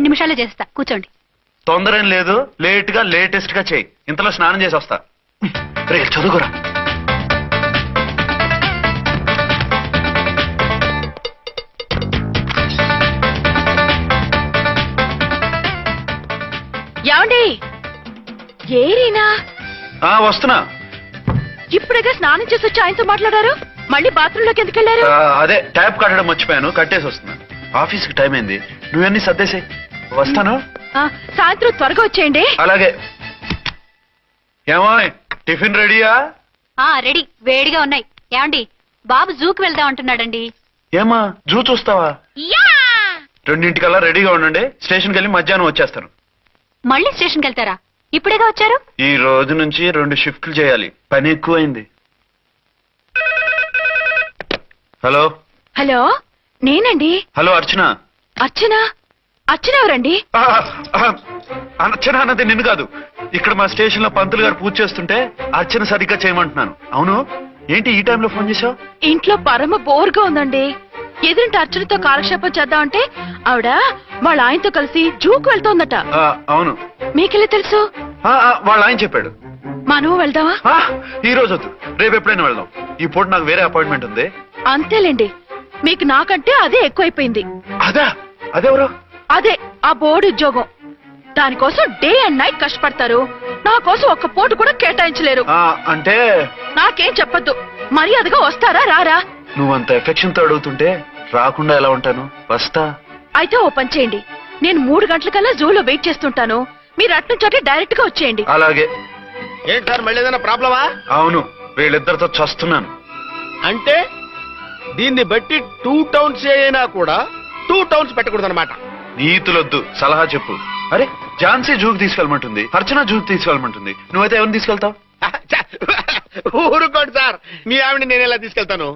నిమిషాలు చేస్తా, కూర్చోండి. తొందర ఏం లేదు, లేటెస్ట్ గా చేయి. ఇంతలో స్నానం చేసి వస్తా. రే చదువుకోరా. ఏమండి? ఏరీనా? వస్తున్నా. ఇప్పుడేగా స్నానం చేసి వచ్చి ఆయనతో మాట్లాడారు, మళ్ళీ బాత్రూమ్ లోకి ఎందుకు వెళ్ళారు? అదే ట్యాప్ కట్టడం మర్చిపోయాను, కట్టేసి వస్తున్నా. ఆఫీస్కి టైం అయింది, నువ్వన్నీ సర్దేసాయి. వస్తాను. సాయంత్రం త్వరగా వచ్చేయండి. అలాగే. ఏమో టిఫిన్ రెడీయా? రెడీ, వేడిగా ఉన్నాయి. ఏమండి, బాబు జూకి వెళ్దాం అంటున్నాడండి. ఏమా జూ చూస్తావా? 2:00కల్లా రెడీగా ఉండండి. స్టేషన్కి వెళ్ళి మధ్యాహ్నం వచ్చేస్తాను. మళ్ళీ స్టేషన్కి వెళ్తారా? ఇప్పుడేగా వచ్చారు. ఈ రోజు నుంచి 2 షిఫ్ట్లు చేయాలి, పని ఎక్కువైంది. హలో. హలో, నేనండి. హలో అర్చన. అర్చన ఎవరండి? అర్చన అన్నది నిన్ను కాదు. ఇక్కడ మా స్టేషన్ లో పంతులు గారు పూజ చేస్తుంటే అర్చన సరిగ్గా చేయమంటున్నాను. అవును, ఏంటి ఈ టైంలో ఫోన్ చేశావు? ఇంట్లో పరమ బోర్గా ఉందండి. ఎదురింటి అర్చనతో కాలక్షేపం చేద్దామంటే ఆవిడ వాళ్ళ ఆయనతో కలిసి జూకు వెళ్తోందట. అవును. మీకెళ్ళి తెలుసు? వాళ్ళ ఆయన చెప్పాడు. నువ్వు వెళ్దావా? ఈ రోజు వద్దు, రేపు ఎప్పుడైనా వెళ్దాం. ఈ పూట నాకు వేరే అపాయింట్మెంట్ ఉంది. అంతేలేండి, మీకు నాకంటే అదే ఎక్కువైపోయింది. అదెవరు? అదే ఆ బోర్డు ఉద్యోగం. దానికోసం డే అండ్ నైట్ కష్టపడతారు. నా కోసం ఒక్క పోటు కూడా కేటాయించలేరు. అంటే నాకేం చెప్పొద్దు, మర్యాదగా వస్తారా రారా? నువ్వంత ఎఫెక్షన్ తో అడుగుతుంటే రాకుండా ఎలా ఉంటాను? వస్తా. అయితే ఓ పని చేయండి, నేను 3 గంటలకల్లా జూలో వెయిట్ చేస్తుంటాను. మీరు అట్నుంచోటి డైరెక్ట్ గా వచ్చేయండి. అలాగే. ఏంటి సార్, మళ్ళీ ఏదైనా ప్రాబ్లమా? అవును, వీళ్ళిద్దరితో చస్తున్నాను. అంటే దీన్ని బట్టి 2 టౌన్స్ అయినా కూడా 2 టౌన్స్ పెట్టకూడదు అనమాట. నీతులొద్దు, సలహా చెప్పు. అరే ఝాన్సీ జూకి తీసుకెళ్ళమంటుంది, అర్చన జూకి తీసుకెళ్ళమంటుంది. నువ్వైతే ఎవరిని తీసుకెళ్తావు? ఊరుకోండి సార్, మీ ఆవిడని నేను ఎలా తీసుకెళ్తాను?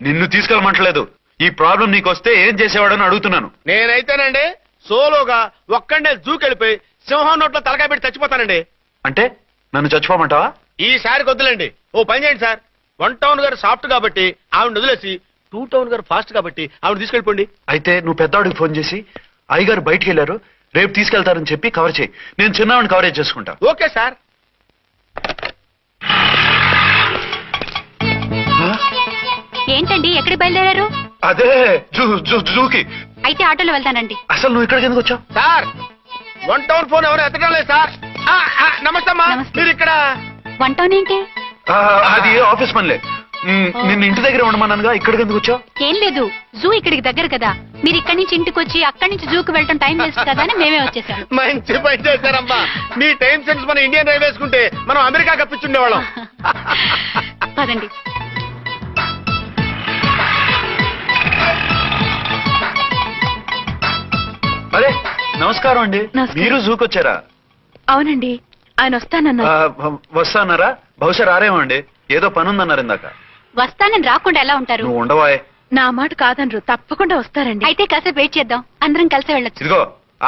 నిన్ను తీసుకెళ్ళమంటలేదు. ఈ ప్రాబ్లం నీకొస్తే ఏం చేసేవాడని అడుగుతున్నాను. నేనైతేనండి సోలోగా ఒక్కడే జూకి వెళ్ళిపోయి సింహం నోట్లో తలకాయ పెట్టి చచ్చిపోతానండి. అంటే నన్ను చచ్చిపోమంటావా? ఈసారి వద్దులండి. ఓ పని చేయండి సార్, 1 టౌన్ గారు సాఫ్ట్ కాబట్టి ఆవిడ వదిలేసి 2 టౌన్ గారు ఫాస్ట్ కాబట్టి ఆవిడ తీసుకెళ్ళిపోండి. అయితే నువ్వు పెద్దవాడికి ఫోన్ చేసి అయ్యగారు బయటికి వెళ్ళారు, రేపు తీసుకెళ్తారని చెప్పి కవర్ చేయి. నేను చిన్నవాడిని కవరేజ్ చేసుకుంటా. Okay sir. ఏంటండి, ఎక్కడికి బయలుదేరారు? అదే జూకి. అయితే ఆటోలో వెళ్తానండి. అసలు నువ్వు ఇక్కడికి ఎందుకు వచ్చావు? సార్ 1 టౌన్ ఫోన్ ఎవరు ఎత్తడం లేదు సార్. నమస్తే అమ్మా. మీరు ఇక్కడ 1 టౌన్ ఏంటి? అది ఆఫీస్ పనిలే. నిన్ను ఇంటి దగ్గర ఉండమన్నానుగా, ఇక్కడికి ఎందుకు వచ్చావు? ఏం లేదు, జూ ఇక్కడికి దగ్గర కదా. మీరు ఇక్కడి నుంచి ఇంటికి వచ్చి అక్కడి నుంచి జూకి వెళ్ళటం టైం వేస్ట్ కదా అని మేమే వచ్చేసాం. మంచి పని చేశారమ్మా. మీ టైం సెన్స్ మన ఇండియన్ రైల్వేస్ కుంటే మనం అమెరికా కప్పించుండేవాళ్ళం. పదండి. అరే నమస్కారం అండి. మీరు జూకి వచ్చారా? అవునండి, ఆయన వస్తానన్నారా? బహుశా రారేమో అండి, ఏదో పని ఉందన్నారు ఇందాక. వస్తానని రాకుండా ఎలా ఉంటారు? నువ్వు ఉండవాయే. నా మాట కాదనరు, తప్పకుండా వస్తారండి. అయితే కాసేపు వెయిట్ చేద్దాం, అందరం కలిసి వెళ్ళొచ్చు. ఇదిగో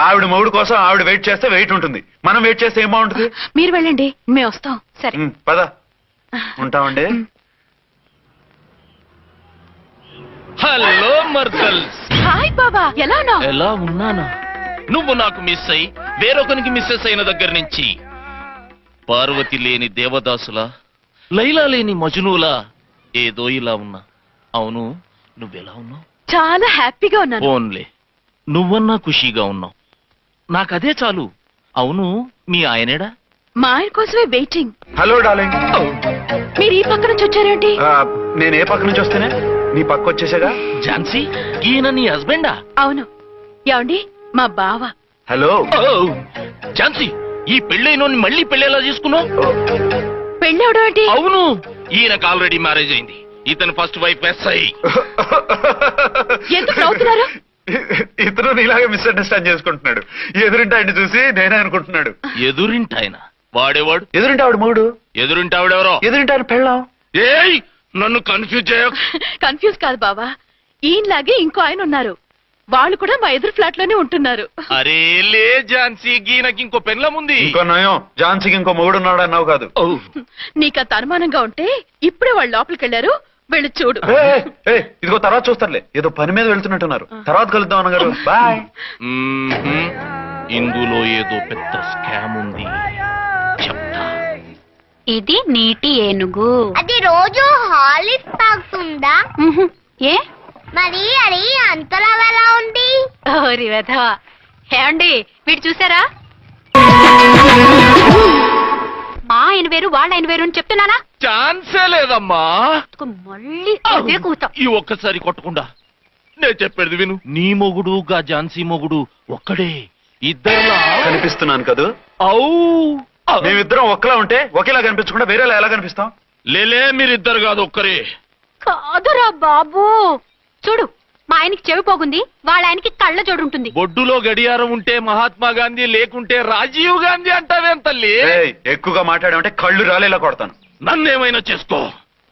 ఆవిడ మొగుడు కోసం ఆవిడ వెయిట్ చేస్తే వెయిట్ ఉంటుంది, మనం వెయిట్ చేస్తే ఏం బాగుంటుంది? మీరు వెళ్ళండి, మేము వస్తాం. సరే పద. ఉంటామండి. హలో మర్దల్స్. హాయ్ బాబా, ఎలా ఉన్నావు? ఎలా ఉన్నానా? నువ్వు నాకు మిస్ అయి వేరొకరికి మిస్సెస్ అయిన దగ్గర నుంచి పార్వతి లేని దేవదాసులా, లైలా లేని మజునులా ఏదో ఇలా ఉన్నా. అవును, నువ్వెలా ఉన్నావు? చాలా హ్యాపీగా ఉన్నాను. ఓన్లే నువ్వన్నా ఖుషీగా ఉన్నావు, నాకదే చాలు. అవును, మీ ఆయనేడా? మా ఆయన కోసమే వెయిటింగ్. Hello darling. మీరు ఈ పక్క నుంచి వచ్చారేంటి? నేను ఏ పక్క నుంచి వస్తేనే నీ పక్క వచ్చేసాగా. ఝాన్సీ, ఈయన నీ హస్బెండా? అవును. ఏమండి, మా బావ. హలో. ఝాన్సీ, ఈ పెళ్ళైనోని మళ్ళీ పెళ్ళేలా చేసుకున్నావు? పెళ్ళవడం ఏంటి? అవును, ఈయనకు ఆల్రెడీ మ్యారేజ్ అయింది. ఇతను ఫస్ట్ వైఫ్ ఎస్ఐ. ఎందుకు నవ్వుతున్నారు? ఇతను నీలాగే మిస్అండర్స్టాండ్ చేసుకుంటున్నాడు. ఎదురింటి ఆయన చూసి నేనే అనుకుంటున్నాడు. ఎదురింటాయన వాడేవాడు? ఎదురింటి ఆవిడ మూడు. ఎదురింటి ఆవిడెవరో? ఎదురింటి ఆయన పెళ్ళాం. ఏయ్, నన్ను కన్ఫ్యూజ్ చేయ. కన్ఫ్యూజ్ కాదు బావా, ఈయనలాగే ఇంకో ఆయన ఉన్నారు. వాళ్ళు కూడా మా ఎదురు ఫ్లాట్ లోనే ఉంటున్నారు. అరే లే ఝాన్సీ, గీనకి ఇంకో పెళ్ళం ఉంది. ఇంకో నయం, ఝాన్సీకి ఇంకో మొగుడు ఉన్నాడు అన్నావు కాదు. నీకంత అనుమానంగా ఉంటే ఇప్పుడే వాళ్ళు లోపలికి వెళ్లారు, వెళ్ళి చూడు. ఇదిగో తర్వాత చూస్తారులే, ఏదో పని మీద వెళ్తున్నట్టున్నారు. తర్వాత కలుద్దాం అన్నగారు. బాయ్. ఇందులో ఏదో పెద్ద స్కామ్ ఉంది, చెప్తా. ఇది నీటి ఏనుగు. అది రోజు హాలిక్స్ తాగుతుందా? ఏ మరి అది అంతలా ఎలా ఉంది? ఓరి వెధవా. ఏమండి వీడు చూసారా? మా ఆయన వేరు వాళ్ళ ఆయన వేరు అని చెప్తున్నానా? ఛాన్సే లేదమ్మా. మళ్ళీ అదే కూత. ఈ ఒక్కసారి కొట్టకుండా నేను చెప్పేది విను. నీ మొగుడు గా ఝాన్సీ మొగుడు ఒక్కడే, ఇద్దరులా కనిపిస్తున్నాను కదా? అవు మేమిద్దరం ఒక్కలా ఉంటే ఒకేలా కనిపించకుండా వేరేలా ఎలా కనిపిస్తాం? లేలే, మీరిద్దరు కాదు ఒక్కరే. కాదురా బాబు, చూడు మా ఆయనకి చెవి పోగుంది, వాళ్ళ ఆయనకి కళ్ళ జోడు ఉంటుంది. బొడ్డులో గడియారం ఉంటే మహాత్మా గాంధీ, లేకుంటే రాజీవ్ గాంధీ అంటావేం తల్లి? ఎక్కువగా మాట్లాడామంటే కళ్ళు రాలేలా కొడతాను. నన్నేమైనా చేసుకో,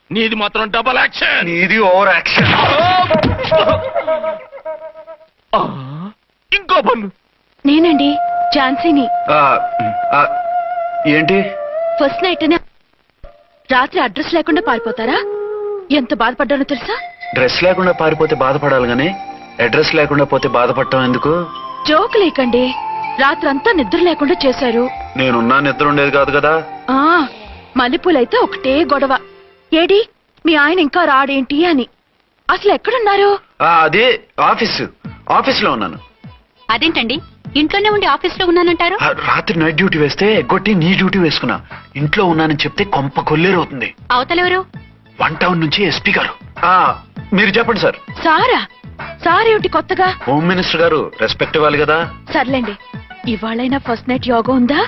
నీది మాత్రం డబల్ యాక్షన్. ఇది ఓవర్ యాక్షన్. ఇంకో పన్ను. నేనండి ఝాన్సీని. ఏంటి? ఫస్ట్ నైట్ రాత్రి అడ్రస్ లేకుండా పారిపోతారా? ఎంత బాధపడ్డానో తెలుసా? డ్రెస్ లేకుండా పారిపోతే బాధపడాలి గానీ అడ్రస్ లేకుండా పోతే బాధపడటం ఎందుకు? జోక్ లేకండి, రాత్రంతా నిద్ర లేకుండా చేశారు. నేనున్నా నిద్ర ఉండేది కాదు కదా. ఆ మల్లెపూలైతే ఒకటే గొడవ. ఏడి మీ ఆయన ఇంకా రాడేంటి అని. అసలు ఎక్కడున్నారు? అదే ఆఫీసులో ఉన్నాను. అదేంటండి ఇంట్లోనే ఉండి ఆఫీస్ లో ఉన్నానంటారు? రాత్రి నైట్ డ్యూటీ వేస్తే ఎగ్గొట్టి నీ డ్యూటీ వేసుకున్నా. ఇంట్లో ఉన్నానని చెప్తే కొంప కొల్లేరవుతుంది. అవతలెవరు? 1 టౌన్ నుంచి ఎస్పీ గారు. మీరు చెప్పండి సార్. సారా? సారేమిటి కొత్తగా? హోమ్ మినిస్టర్ గారు, రెస్పెక్ట్ ఇవ్వాలి కదా. సర్లేండి, ఇవాళైనా ఫస్ట్ నైట్ యోగా ఉందా?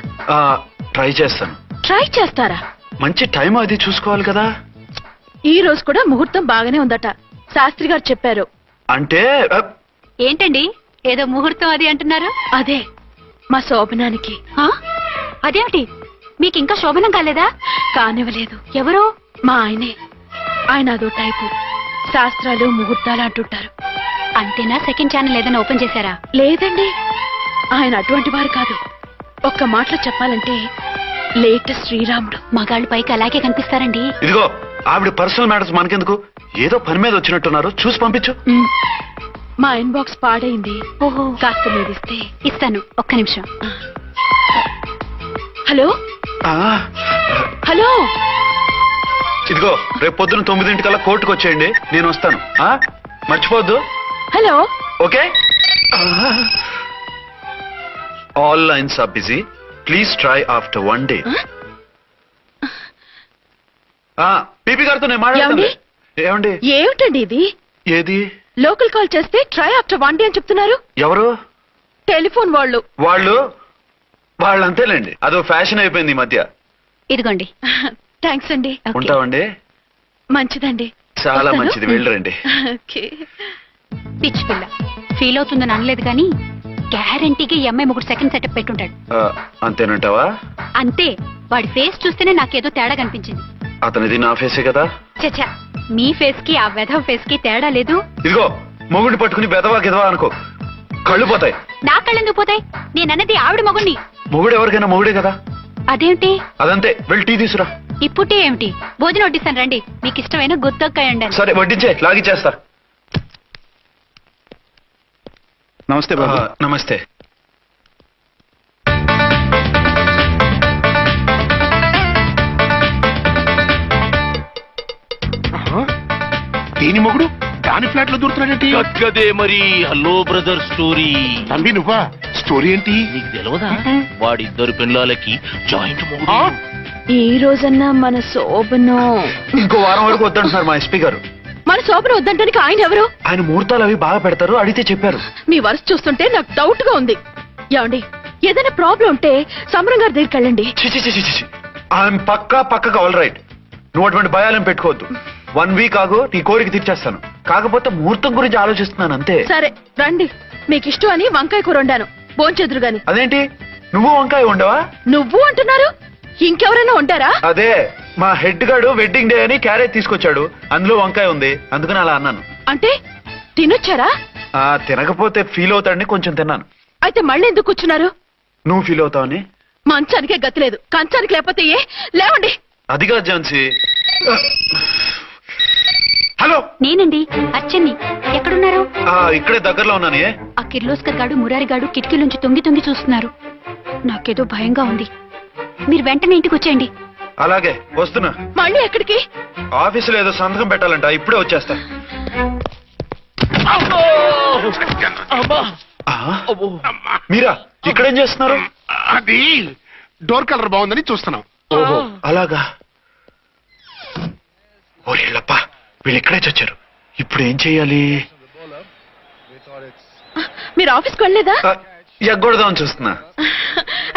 ట్రై చేస్తాను. ట్రై చేస్తారా? మంచి టైం అది చూసుకోవాలి కదా. ఈ రోజు కూడా ముహూర్తం బాగానే ఉందట, శాస్త్రి గారు చెప్పారు. అంటే ఏంటండి ఏదో ముహూర్తం అది అంటున్నారు? అదే మా శోభనానికి. అదేమిటి మీకు ఇంకా శోభనం కాలేదా? కానివ్వలేదు. ఎవరు? మా ఆయనే. ఆయన అదో టైపు, శాస్త్రాలు ముహూర్తాలు అంటుంటారు. అంతేనా? సెకండ్ ఛానల్ ఏదైనా ఓపెన్ చేశారా? లేదండి, ఆయన అటువంటి వారు కాదు. ఒక్క మాటలో చెప్పాలంటే లేటెస్ట్ శ్రీరాముడు. మగాళ్ళు పైకి అలాగే కనిపిస్తారండి. ఇదిగో ఆవిడ పర్సనల్ మ్యాటర్స్ మనకెందుకు, ఏదో పని మీద వచ్చినట్టున్నారు, చూసి పంపించు. మా ఇన్బాక్స్ పాడైంది. ఓహో, కాస్త మీరిస్తే. ఇస్తాను, ఒక్క నిమిషం. హలో హలో, ఇదిగో రేపు పొద్దున 9 కోర్టుకు వచ్చేయండి, నేను వస్తాను. మర్చిపోవద్దు. Hello. Okay. All lines are busy, please try after 1 day. PP గారితో నేను మాట్లాడండి. ఏమండి? ఏమిటండి ఇది? ఏది? లోకల్ కాల్ చేస్తే ట్రై ఆఫ్టర్ 1 day అని చెప్తున్నారు. ఎవరు? టెలిఫోన్ వాళ్ళు. వాళ్ళు అంతేలేండి, అదో ఫ్యాషన్ అయిపోయింది ఈ మధ్య. ఇదిగోండి. థ్యాంక్స్ అండి. ఉంటామండి. మంచిదండి. చాలా మంచిది, వెళ్ళరండి. పిచ్చి పిల్ల ఫీల్ అవుతుందని అనలేదు కానీ గ్యారంటీగా ఈ అమ్మాయి ముగ్గురు సెకండ్ సెటప్ పెట్టుంటాడు. అంతేనంటావా? అంతే. వాడి ఫేస్ చూస్తేనే నాకేదో తేడా కనిపించింది. అతనిది నా ఫేసే కదా. చచ్చా, మీ ఫేస్ కి ఆ వెధవ ఫేస్ కి తేడా లేదు. ఇదిగో మొగుడిని పట్టుకుని బెదవా గిదవా అనుకో, కళ్ళు పోతాయి. నా కళ్ళు ఎందుకు పోతాయి? నేనన్నది ఆవిడ మొగుడిని. మొగుడు ఎవరికైనా మొగుడే కదా. అదేమిటి? అదంతే, వెళ్ళి టీ తీసురా. ఇప్పుడే ఏమిటి? భోజనం వడ్డిస్తాను రండి, మీకు ఇష్టమైన గుత్తొక్కాయ ఉండండి. సరే వడ్డించే, లాగిచ్చేస్తా. నమస్తే బాబు. నమస్తే. దీని మొగుడు దాని ఫ్లాట్ లో దూరుతున్నాడేంటి? కదే మరి. Hello brother story. తమ్మి నువ్వా? స్టోరీ ఏంటి? నీకు తెలియదా? వాడిద్దరు పిల్లలకి జాయింట్ మొగుడు. ఈ రోజన్నా మన శోభనం. ఇంకో వారం వరకు వద్దంటున్నారు మా ఎస్పీ గారు. మన శోభనం వద్దంటానికి ఆయన ఎవరు? ఆయన ముహూర్తాలు అవి బాగా పెడతారు, అడిగితే చెప్పారు. మీ వరుస చూస్తుంటే నాకు డౌట్ గా ఉంది. ఏమండి, ఏదైనా ప్రాబ్లం ఉంటే సమరం గారి దగ్గరికి వెళ్ళండి. ఆయన పక్కగా ఆల్ రైట్. నువ్వు అటువంటి భయాలను పెట్టుకోవద్దు. 1 week ఆగు, నీ కోరిక తీర్చేస్తాను. కాకపోతే ముహూర్తం గురించి ఆలోచిస్తున్నాను అంతే. సరే రండి, మీకు ఇష్టం అని వంకాయ కూర వండాను, భోంచెదురు గాని. అదేంటి నువ్వు వంకాయ ఉండవా? నువ్వు అంటున్నారు, ఇంకెవరైనా ఉంటారా? అదే మా హెడ్ గాడు వెడ్డింగ్ డే అని క్యారేజ్ తీసుకొచ్చాడు, అందులో వంకాయ ఉంది, అందుకని అలా అన్నాను. అంటే తినొచ్చారా? తినకపోతే ఫీల్ అవుతాడని కొంచెం తిన్నాను. అయితే మళ్ళీ ఎందుకు కూర్చున్నారు? నువ్వు ఫీల్ అవుతావని. మంచానికే గతి లేదు, కంచానికి లేకపోతే ఏ? లేవండి. అదిగా ఝాన్సీ, హలో, నేనండి అచ్చన్ని. ఎక్కడున్నారు? ఇక్కడే దగ్గరలో ఉన్నానే. ఆ కిర్లోస్కర్ గాడు మురారి గాడు కిటికీలోంచి తొంగి తొంగి చూస్తున్నారు. నాకేదో భయంగా ఉంది. మీరు వెంటనే ఇంటికి వచ్చేయండి. అలాగే వస్తున్నా. మళ్ళీ ఎక్కడికి? ఆఫీసులో ఏదో సంతకం పెట్టాలంట, ఇప్పుడే వచ్చేస్తా. మీరా ఇక్కడేం చేస్తున్నారు? అది డోర్ కలర్ బాగుందని చూస్తున్నాం. ఓహో అలాగా. ఓరేళ్ళప్ప, వీళ్ళు ఇక్కడే చచ్చారు. ఇప్పుడు ఏం చెయ్యాలి? మీరు ఆఫీస్కి వెళ్ళలేదా? ఎగ్గొడదామని చూస్తున్నా.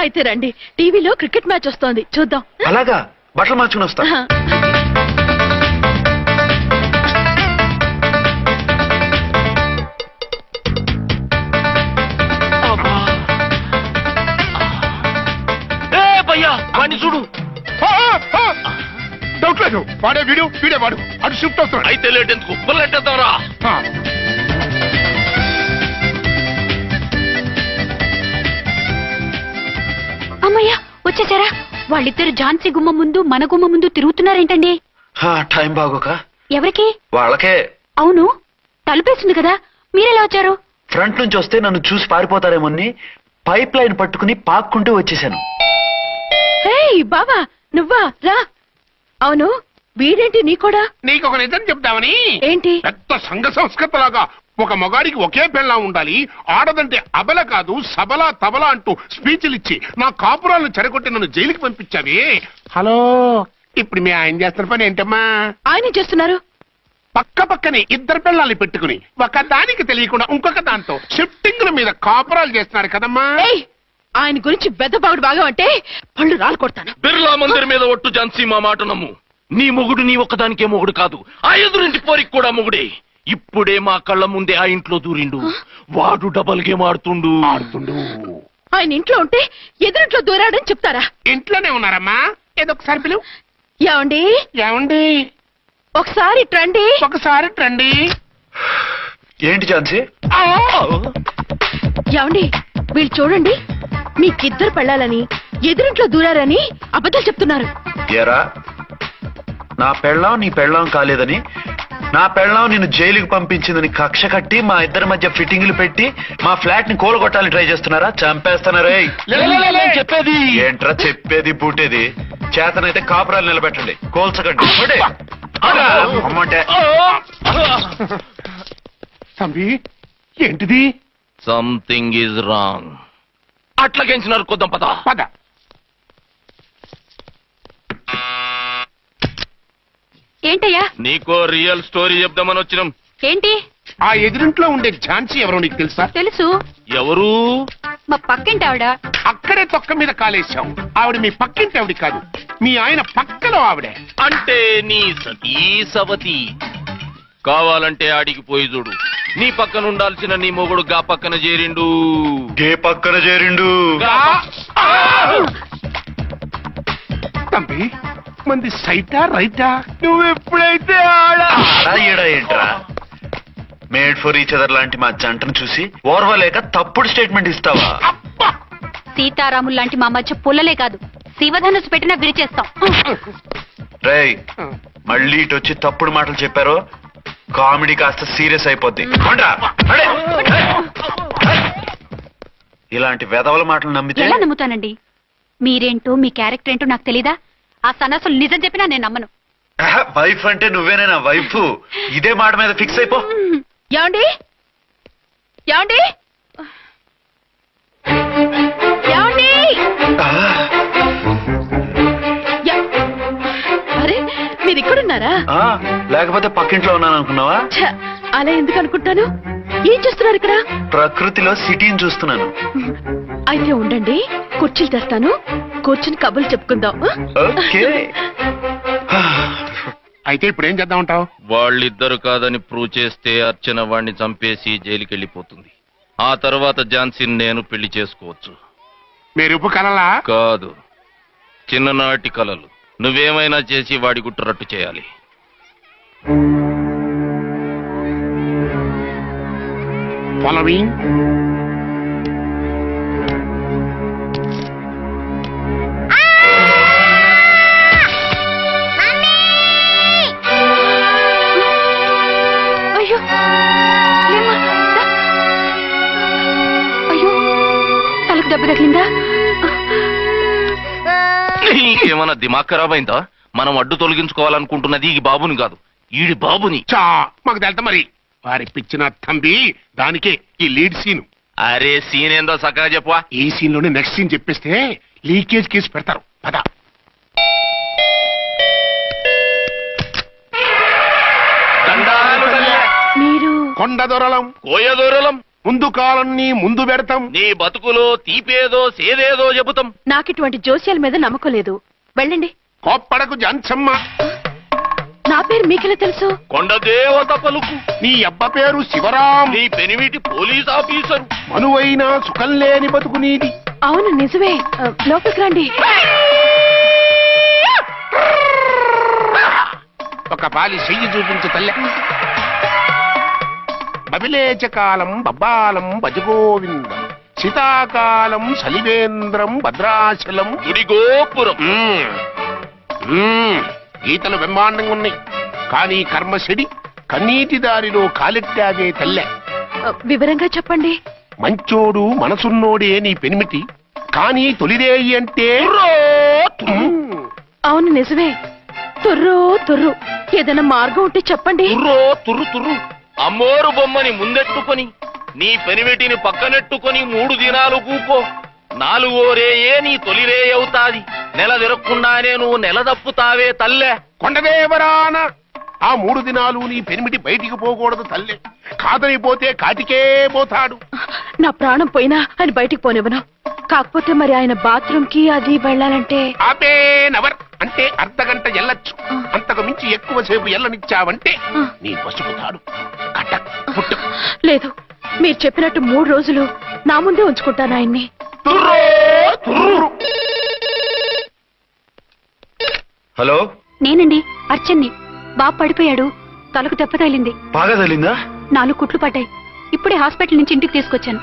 అయితే రండి, టీవీలో క్రికెట్ మ్యాచ్ వస్తోంది, చూద్దాం. అలాగా, బట్టలు మార్చుకుని వస్తా. వాడిని చూడు. డౌట్ లేదు, వాడే వీడే వాడు. అటు షిఫ్ట్ అవుతాడు. అయితే లేట్ ఎందుకు, బుల్లెట్టేద్దాంరా. అమ్మయ్యా వచ్చేసారా? వాళ్ళిద్దరు ఝాన్సీ గుమ్మ ముందు మన గుమ్మ ముందు తిరుగుతున్నారేంటండి? టైం బాగోక. ఎవరికి? వాళ్ళకే. అవును, తలుపేసింది కదా, మీరెలా వచ్చారు? ఫ్రంట్ నుంచి వస్తే నన్ను చూసి పారిపోతారేమోని పైప్ లైన్ పట్టుకుని పాక్కుంటూ వచ్చేసాను. బావా నువ్వా? రా. అవును, వీడేంటి నీ కూడా? నీకు ఒక నిజం చెప్తామని. ఏంటి? పెద్ద సంఘ సంస్కృత లాగా ఒక మగాడికి ఒకే పెళ్ళా ఉండాలి, ఆడదంటే అబల కాదు సబలా తబలా అంటూ స్పీచ్లు ఇచ్చి నా కాపురాలను చెరగొట్టి నన్ను జైలుకి పంపించావి. హలో, ఇప్పుడు మీ ఆయన చేస్తున్న పని ఏంటమ్మా? ఆయన చేస్తున్నారు. పక్క పక్కనే ఇద్దరు పిల్లల్ని పెట్టుకుని ఒక దానికి తెలియకుండా ఇంకొక దాంతో షిఫ్టింగ్ల మీద కాపురాలు చేస్తున్నారు కదమ్మా. ఆయన గురించి బెద్దబాగుడు బాగా అంటే పళ్ళు రాలు కొడతాను. బిర్లా మందిర్ మీద ఒట్టు ఝాన్సీ, మా మాట నమ్ము. నీ మొగుడు నీ ఒక్కదానికే మొగుడు కాదు, ఆ ఎదురింటి పోరికి కూడా మొగుడే. ఇప్పుడే మా కళ్ళ ముందే ఆ ఇంట్లో దూరిండు. వాడు డబల్ గేమ్ ఆడుతుండు. ఆయన ఇంట్లో ఉంటే ఎదురింట్లో దూరాడని చెప్తారా? ఇంట్లోనే ఉన్నారమ్మా. ఏదో ఒకసారి పిలువు. ఏమండి? ఏమండి? ఒకసారి ట్రండి. ఒకసారి ట్రండి. ఏంటి ఝాన్సీ? ఏమండి, వీళ్ళు చూడండి, మీకిద్దరు పెళ్ళాలని ఎదురింట్లో దూరారని అబద్ధాలు చెప్తున్నారు. ఏరా, నా పెళ్ళాం నీ పెళ్ళాం కాలేదని, నా పెళ్ళాం నిన్ను జైలుకి పంపించిందని కక్ష కట్టి మా ఇద్దరి మధ్య ఫిట్టింగ్లు పెట్టి మా ఫ్లాట్ ని కూలగొట్టాలని ట్రై చేస్తున్నారా? చంపేస్తున్నారే. చెప్పేది ఏంట్రా చెప్పేది పూటేది? చేతనైతే కాపురాలు నిలబెట్టండి, కోల్చకండి. అమ్మంటే తంబి, ఏంటిది? Something is wrong. అట్లాగేంచినారు కొద్దాం పద. పద. ఏంటయ్యా? నీకో రియల్ స్టోరీ చెప్దామని వచ్చినాం. ఏంటి? ఆ ఎదురింట్లో ఉండే ఝాన్సీ ఎవరో నీకు తెలుసా? తెలుసు. ఎవరు? మా పక్కింటి ఆవిడ. అక్కడే తొక్క మీద కాలేశాం. ఆవిడ మీ పక్కింటి ఆవిడ కాదు, మీ ఆయన పక్కలో ఆవిడే. అంటే నీ సతీ సవతి. కావాలంటే ఆడికి పోయి చూడు. నీ పక్కన ఉండాల్సిన నీ మొగుడు గా పక్కన చేరిండు. గే పక్కన చేరిండు. తంబి, మంది సైటా రైటా? నువ్వు ఎప్పుడైతే ఆడా ఏంట్రా? మేడ్ ఫర్ ఈచ్ అదర్ లాంటి మా జంటను చూసి ఓర్వలేక తప్పుడు స్టేట్మెంట్ ఇస్తావా? సీతారాములు లాంటి మా మధ్య పుల్లలే కాదు, శివధనుసు పెట్టినా విరిచేస్తాం. రేయ్, మళ్ళీ ఇటు వచ్చి తప్పుడు మాటలు చెప్పారో కామెడీ కాస్త సీరియస్ అయిపోద్ది. ఇలాంటి వెధవల మాటలు నమ్మితే ఎలా నమ్ముతానండి? మీరేంటో మీ క్యారెక్టర్ ఏంటో నాకు తెలీదా? ఆ సన్నాసులు నిజం చెప్పినా నేను నమ్మను. వైఫ్ అంటే నువ్వేనా వైఫ్? ఇదే మాట మీద ఫిక్స్ అయిపో. ఏమండి? ఏమండి? ఏమండి? అరే, మీరు ఇక్కడున్నారా? లేకపోతే పక్కింట్లో ఉన్నాను అనుకున్నావా? అలా ఎందుకు అనుకుంటాను? ఏం చేస్తున్నారు ఇక్కడ? ప్రకృతిలో సిటీని చూస్తున్నాను. అయితే ఉండండి, కుర్చీలు తెస్తాను, కూర్చుని కబుర్లు చెప్పుకుందాం. ఓకే. అయితే ఇప్పుడు ఏం చేద్దామంటావు? వాళ్ళిద్దరు కాదని ప్రూవ్ చేస్తే అర్చన వాణ్ణి చంపేసి జైలుకి వెళ్ళిపోతుంది. ఆ తర్వాత ఝాన్సీని నేను పెళ్లి చేసుకోవచ్చు. మీరు కలలా? కాదు, చిన్ననాటి కలలు. నువ్వేమైనా చేసి వాడి గుట్టు రట్టు చేయాలి. ఫాలోయింగ్. దెబ్బ తగిలిందా? ఏమన్నా దిమాగ్ ఖరాబ్ అయిందా? మనం అడ్డు తొలగించుకోవాలనుకుంటున్నది ఈ బాబుని కాదు, ఈడి బాబుని. చా మాకు తెలుతా మరి. వారి పిచ్చిన తంబి దానికే ఈ లీడ్ సీన్. అరే సీన్ ఏందో చక్కగా చెప్పవా. ఈ సీన్ లోనే నెక్స్ట్ సీన్ చెప్పేస్తే లీకేజ్ కేసు పెడతారు. పద. దండాలు తల్లే. మీరు కొండ దొరలం కోయ దూరలం. ముందు కాలన్నీ ముందు పెడతాం. నీ బతుకులో తీపేదో సేదేదో చెబుతాం. నాకు ఇటువంటి జోస్యాల మీద నమ్మకం లేదు. వెళ్ళండి. కోప్పడకు జంచమ్మ. నా పేరు మీకెలా తెలుసు? కొండ దేవత పలుకు. నీ అబ్బ పేరు శివరాం. నీ పెనిమిటి పోలీస్ ఆఫీసరు. మనువైన సుఖం లేని బతుకు నీది. అవును నిజమే. లోపలికి రండి. ఒక పాలి చెయ్యి చూపించు తల్లె. బబిలేచకాలం బబ్బాలం భజగోవిందం, శీతాకాలం సలివేంద్రం భద్రాచలం. గుడి గోపురం. గీతలు బ్రహ్మాండంగా ఉన్నాయి, కానీ కర్మ చెడి కన్నీటి దారిలో కాలెట్టాగే తల్లె. వివరంగా చెప్పండి. మంచోడు మనసున్నోడే నీ పెనిమిటి, కానీ తొలిరేయి అంటే అవును నిజమే. తుర్రు తుర్రు. ఏదైనా మార్గం ఉంటే చెప్పండి. తుర్రో తుర్రు తుర్రు. అమ్మోరు బొమ్మని ముందెట్టుకొని నీ పెనిమిటిని పక్కనెట్టుకొని 3 దినాలు కూకో. 4వ రేయే నీ తొలి రే అవుతాది. నెల తిరగకుండానే నువ్వు నెల తప్పుతావే తల్లే. కొండదేవరాన ఆ 3 దినాలు నీ పెనిమిటి బయటికి పోకూడదు తల్లే. కాదని పోతే కాటికే పోతాడు. నా ప్రాణం పోయినా ఆయన బయటికి పోనివ్వను. కాకపోతే మరి ఆయన బాత్రూమ్ కి అది వెళ్ళాలంటే ఆపేనవర్ అంటే అర్ధగంట ఎల్లొచ్చు. అంతకు మించి ఎక్కువసేపు ఎల్లనిచ్చావంటే నీ పసుపుతాడు కటక్ పుట్టక్. లేదు, మీరు చెప్పినట్టు 3 రోజులు నా ముందే ఉంచుకుంటాను ఆయన్ని. హలో, నేనండి అర్చన్ని. బాబు పడిపోయాడు, తలకు దెబ్బ తగిలింది. బాగా తగిలిందా? 4 కుట్లు పడ్డాయి. ఇప్పుడే హాస్పిటల్ నుంచి ఇంటికి తీసుకొచ్చాను.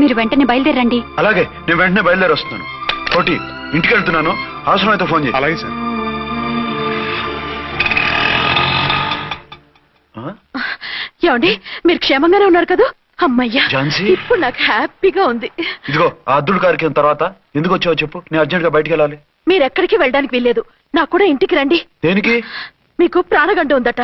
మీరు వెంటనే బయలుదేరండి. అలాగే, నేను వెంటనే బయలుదేరి వస్తున్నాను. కోటి, ఇంటికి వెళ్తున్నాను. అవసరమైతే ఫోన్ చేయి. అలాగే సార్. ఏమండి, మీరు క్షేమంగానే ఉన్నారు కదా? అమ్మయ్యా, ఝాన్సీ? ఇప్పుడు నాకు హ్యాపీగా ఉంది. ఇదిగో ఆ అద్దుడు కార్యక్రమం తర్వాత ఎందుకు వచ్చావో చెప్పు. నేను అర్జెంట్ గా బయటికి వెళ్ళాలి. మీరు ఎక్కడికి వెళ్ళడానికి వీల్లేదు. నాకు కూడా ఇంటికి రండి. దేనికి? మీకు ప్రాణగంట ఉందట.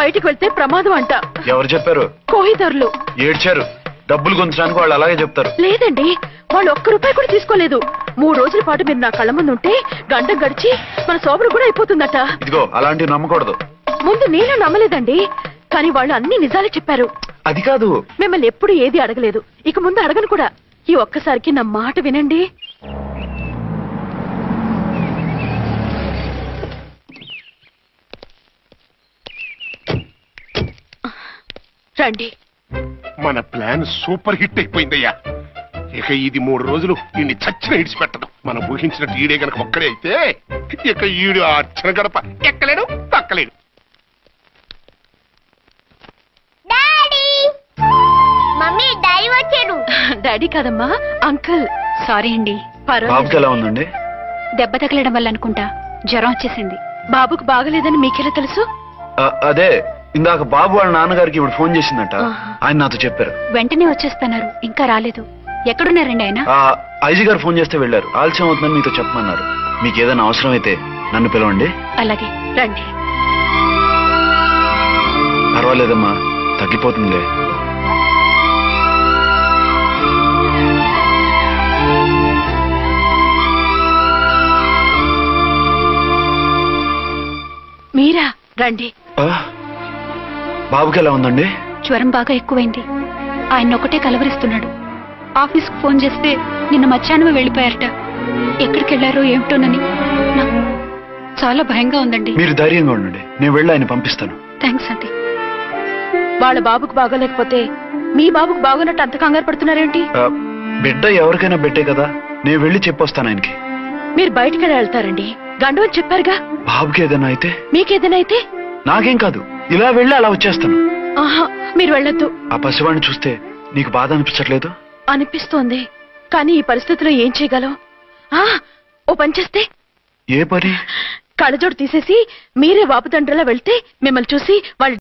బయటికి వెళ్తే ప్రమాదం అంట. ఎవరు చెప్పారు? కోహిదర్లు ఏడ్చారు. డబ్బులు గుంచడానికి వాళ్ళు అలాగే చెప్తారు. లేదండి, వాళ్ళు ₹1 కూడా తీసుకోలేదు. 3 రోజుల పాటు మీరు నా కళ్ళ ముందు ఉంటే గంట గడిచి మన సోబరు కూడా అయిపోతుందట. ఇదిగో అలాంటివి నమ్మకూడదు. ముందు నేను నమ్మలేదండి, కానీ వాళ్ళు అన్ని నిజాలే చెప్పారు. అది కాదు, మిమ్మల్ని ఎప్పుడు ఏది అడగలేదు, ఇక ముందు అడగను కూడా. ఈ ఒక్కసారికి నా మాట వినండి. రండి. మన ప్లాన్ సూపర్ హిట్ అయిపోయిందయ్యా. ఇక ఇది 3 రోజులు దీన్ని చచ్చిన ఇడిచిపెట్టదు. మనం ఊహించినట్టు ఈడే గనక ఒక్కడే అయితే ఇక ఈడు ఆ అర్చన గడప ఎక్కలేడు తక్కలేడు. డాడీ, మమ్మీ డాడీ వచ్చాడు. డాడీ కాదమ్మా, అంకుల్. సారీ అండి. బాబుకి ఎలా ఉందండి? దెబ్బ తగలడం వల్ల అనుకుంటా జ్వరం వచ్చేసింది. బాబుకు బాగలేదని మీకెలా తెలుసు? అదే ఇందాక బాబు వాళ్ళ నాన్నగారికి ఇప్పుడు ఫోన్ చేసిందట. ఆయన నాతో చెప్పారు. వెంటనే వచ్చేస్తున్నారు, ఇంకా రాలేదు. ఎక్కడున్నారండి ఆయన? ఐజీ గారు ఫోన్ చేస్తే వెళ్ళారు. ఆలస్యం అవుతుందని మీతో చెప్పమన్నారు. మీకు ఏదైనా అవసరం అయితే నన్ను పిలవండి. అలాగే రండి. పర్వాలేదమ్మా, తగ్గిపోతుందిలే. మీరా? రండి. బాబుకి ఎలా ఉందండి? జ్వరం బాగా ఎక్కువైంది. ఆయన ఒకటే కలవరిస్తున్నాడు. ఆఫీస్ కు ఫోన్ చేస్తే నిన్న మధ్యాహ్నమే వెళ్ళిపోయారట. ఎక్కడికి వెళ్లారో ఏమిటోనని నాకు చాలా భయంగా ఉందండి. మీరు ధైర్యంగా ఉండండి, నేను వెళ్ళి ఆయన పంపిస్తాను. థ్యాంక్స్ అండి. వాళ్ళ బాబుకు బాగోలేకపోతే మీ బాబుకు బాగోనట్టు అంత కంగారు పడుతున్నారేంటి? బిడ్డ ఎవరికైనా బిడ్డే కదా, నేను వెళ్ళి చెప్పొస్తాను ఆయనకి. మీరు బయటికి వెళ్తారండి, గండు అని చెప్పారుగా. బాబుకి ఏదైనా అయితే? మీకేదైనా అయితే? నాకేం కాదు, ఇలా వెళ్ళి అలా వచ్చేస్తాను. ఆహా, మీరు వెళ్ళొద్దు. ఆ పసివాడిని చూస్తే నీకు బాధ అనిపించట్లేదు? అనిపిస్తోంది, కానీ ఈ పరిస్థితిలో ఏం చేయగలం? ఓ పని చేస్తే? ఏ పని? కళ్ళజోడు తీసేసి మీరే వాపుతండ్రలా వెళ్తే మిమ్మల్ని చూసి వాళ్ళు